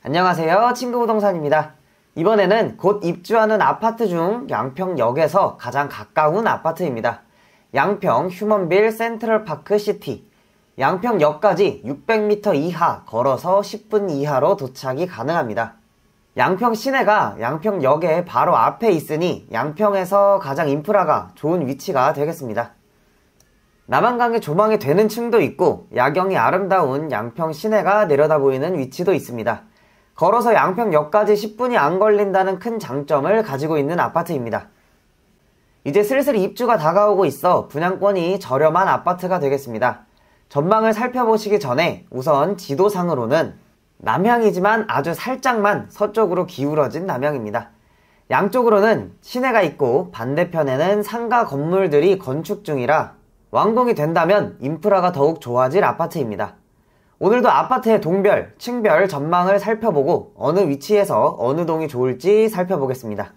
안녕하세요, 친구부동산입니다. 이번에는 곧 입주하는 아파트 중 양평역에서 가장 가까운 아파트입니다. 양평 휴먼빌 센트럴파크 시티. 양평역까지 600m 이하 걸어서 10분 이하로 도착이 가능합니다. 양평 시내가 양평역의 바로 앞에 있으니 양평에서 가장 인프라가 좋은 위치가 되겠습니다. 남한강에 조망이 되는 층도 있고 야경이 아름다운 양평 시내가 내려다 보이는 위치도 있습니다. 걸어서 양평역까지 10분이 안 걸린다는 큰 장점을 가지고 있는 아파트입니다. 이제 슬슬 입주가 다가오고 있어 분양권이 저렴한 아파트가 되겠습니다. 전망을 살펴보시기 전에 우선 지도상으로는 남향이지만 아주 살짝만 서쪽으로 기울어진 남향입니다. 양쪽으로는 시내가 있고 반대편에는 상가 건물들이 건축 중이라 완공이 된다면 인프라가 더욱 좋아질 아파트입니다. 오늘도 아파트의 동별, 층별 전망을 살펴보고 어느 위치에서 어느 동이 좋을지 살펴보겠습니다.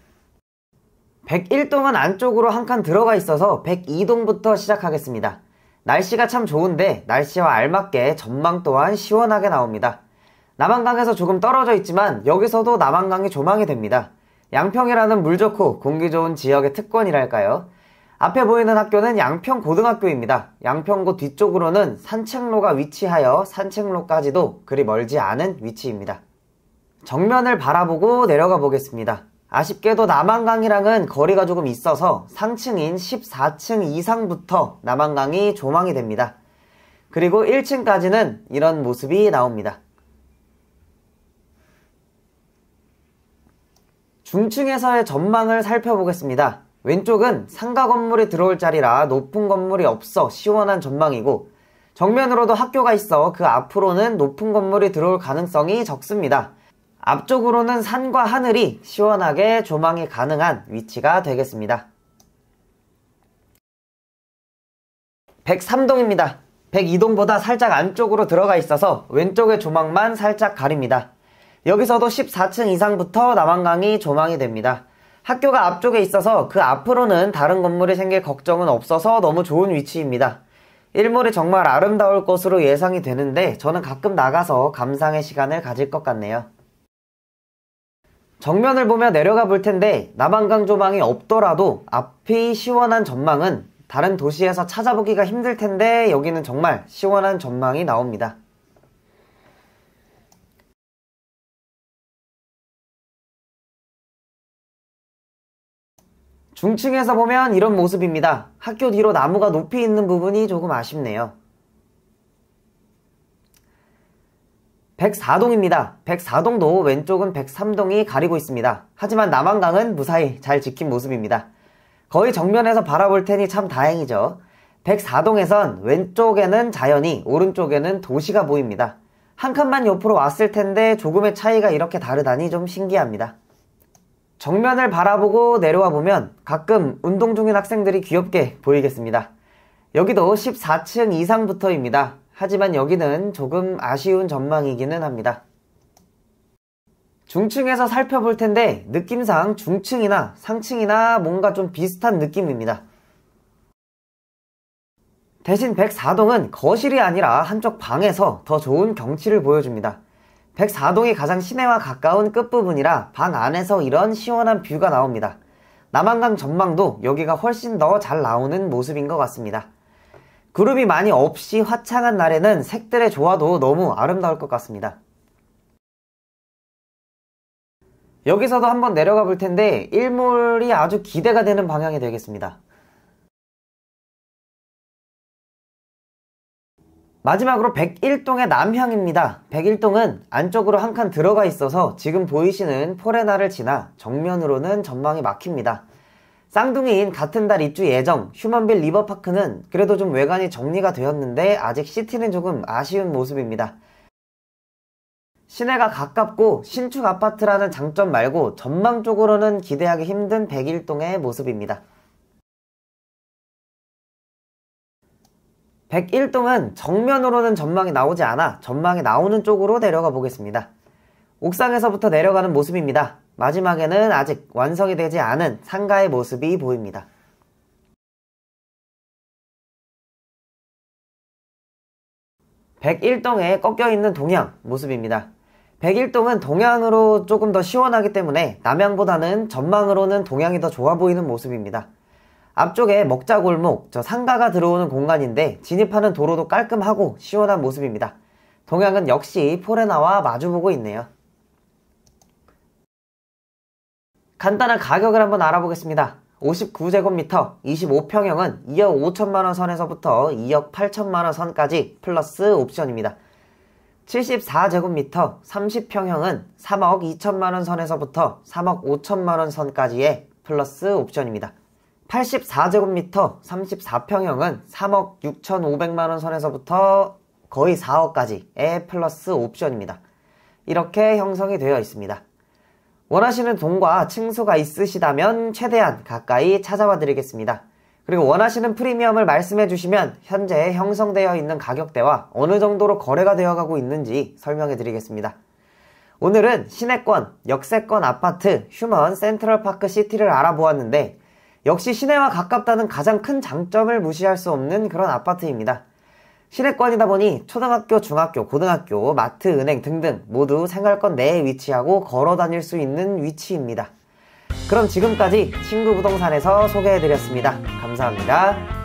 101동은 안쪽으로 한 칸 들어가 있어서 102동부터 시작하겠습니다. 날씨가 참 좋은데 날씨와 알맞게 전망 또한 시원하게 나옵니다. 남한강에서 조금 떨어져 있지만 여기서도 남한강이 조망이 됩니다. 양평이라는 물 좋고 공기 좋은 지역의 특권이랄까요? 앞에 보이는 학교는 양평고등학교입니다. 양평고 뒤쪽으로는 산책로가 위치하여 산책로까지도 그리 멀지 않은 위치입니다. 정면을 바라보고 내려가 보겠습니다. 아쉽게도 남한강이랑은 거리가 조금 있어서 상층인 14층 이상부터 남한강이 조망이 됩니다. 그리고 1층까지는 이런 모습이 나옵니다. 중층에서의 전망을 살펴보겠습니다. 왼쪽은 상가 건물이 들어올 자리라 높은 건물이 없어 시원한 전망이고 정면으로도 학교가 있어 그 앞으로는 높은 건물이 들어올 가능성이 적습니다. 앞쪽으로는 산과 하늘이 시원하게 조망이 가능한 위치가 되겠습니다. 103동입니다. 102동보다 살짝 안쪽으로 들어가 있어서 왼쪽의 조망만 살짝 가립니다. 여기서도 14층 이상부터 남한강이 조망이 됩니다. 학교가 앞쪽에 있어서 그 앞으로는 다른 건물이 생길 걱정은 없어서 너무 좋은 위치입니다. 일몰이 정말 아름다울 것으로 예상이 되는데 저는 가끔 나가서 감상의 시간을 가질 것 같네요. 정면을 보며 내려가 볼 텐데 남한강 조망이 없더라도 앞이 시원한 전망은 다른 도시에서 찾아보기가 힘들 텐데 여기는 정말 시원한 전망이 나옵니다. 중층에서 보면 이런 모습입니다. 학교 뒤로 나무가 높이 있는 부분이 조금 아쉽네요. 104동입니다. 104동도 왼쪽은 103동이 가리고 있습니다. 하지만 남한강은 무사히 잘 지킨 모습입니다. 거의 정면에서 바라볼 테니 참 다행이죠. 104동에선 왼쪽에는 자연이, 오른쪽에는 도시가 보입니다. 한 칸만 옆으로 왔을 텐데 조금의 차이가 이렇게 다르다니 좀 신기합니다. 정면을 바라보고 내려와 보면 가끔 운동 중인 학생들이 귀엽게 보이겠습니다. 여기도 14층 이상부터입니다. 하지만 여기는 조금 아쉬운 전망이기는 합니다. 중층에서 살펴볼 텐데 느낌상 중층이나 상층이나 뭔가 좀 비슷한 느낌입니다. 대신 104동은 거실이 아니라 한쪽 방에서 더 좋은 경치를 보여줍니다. 104동이 가장 시내와 가까운 끝부분이라 방 안에서 이런 시원한 뷰가 나옵니다. 남한강 전망도 여기가 훨씬 더 잘 나오는 모습인 것 같습니다. 구름이 많이 없이 화창한 날에는 색들의 조화도 너무 아름다울 것 같습니다. 여기서도 한번 내려가 볼 텐데 일몰이 아주 기대가 되는 방향이 되겠습니다. 마지막으로 101동의 남향입니다. 101동은 안쪽으로 한 칸 들어가 있어서 지금 보이시는 포레나를 지나 정면으로는 전망이 막힙니다. 쌍둥이인 같은 달 입주 예정 휴먼빌 리버파크는 그래도 좀 외관이 정리가 되었는데 아직 시티는 조금 아쉬운 모습입니다. 시내가 가깝고 신축 아파트라는 장점 말고 전망 쪽으로는 기대하기 힘든 101동의 모습입니다. 101동은 정면으로는 전망이 나오지 않아 전망이 나오는 쪽으로 내려가 보겠습니다. 옥상에서부터 내려가는 모습입니다. 마지막에는 아직 완성이 되지 않은 상가의 모습이 보입니다. 101동에 꺾여있는 동향 모습입니다. 백일동은 동향으로 조금 더 시원하기 때문에 남향보다는 전망으로는 동향이 더 좋아 보이는 모습입니다. 앞쪽에 먹자골목, 상가가 들어오는 공간인데 진입하는 도로도 깔끔하고 시원한 모습입니다. 동향은 역시 포레나와 마주보고 있네요. 간단한 가격을 한번 알아보겠습니다. 59제곱미터 25평형은 2억 5천만원 선에서부터 2억 8천만원 선까지 플러스 옵션입니다. 74제곱미터 30평형은 3억 2천만원 선에서부터 3억 5천만원 선까지의 플러스 옵션입니다. 84제곱미터 34평형은 3억 6천5백만원 선에서부터 거의 4억까지의 플러스 옵션입니다. 이렇게 형성이 되어 있습니다. 원하시는 동과 층수가 있으시다면 최대한 가까이 찾아와 드리겠습니다. 그리고 원하시는 프리미엄을 말씀해 주시면 현재 형성되어 있는 가격대와 어느 정도로 거래가 되어가고 있는지 설명해 드리겠습니다. 오늘은 시내권, 역세권 아파트 휴먼 센트럴파크 시티를 알아보았는데 역시 시내와 가깝다는 가장 큰 장점을 무시할 수 없는 그런 아파트입니다. 시내권이다 보니 초등학교, 중학교, 고등학교, 마트, 은행 등등 모두 생활권 내에 위치하고 걸어 다닐 수 있는 위치입니다. 그럼 지금까지 친구부동산에서 소개해드렸습니다. 감사합니다.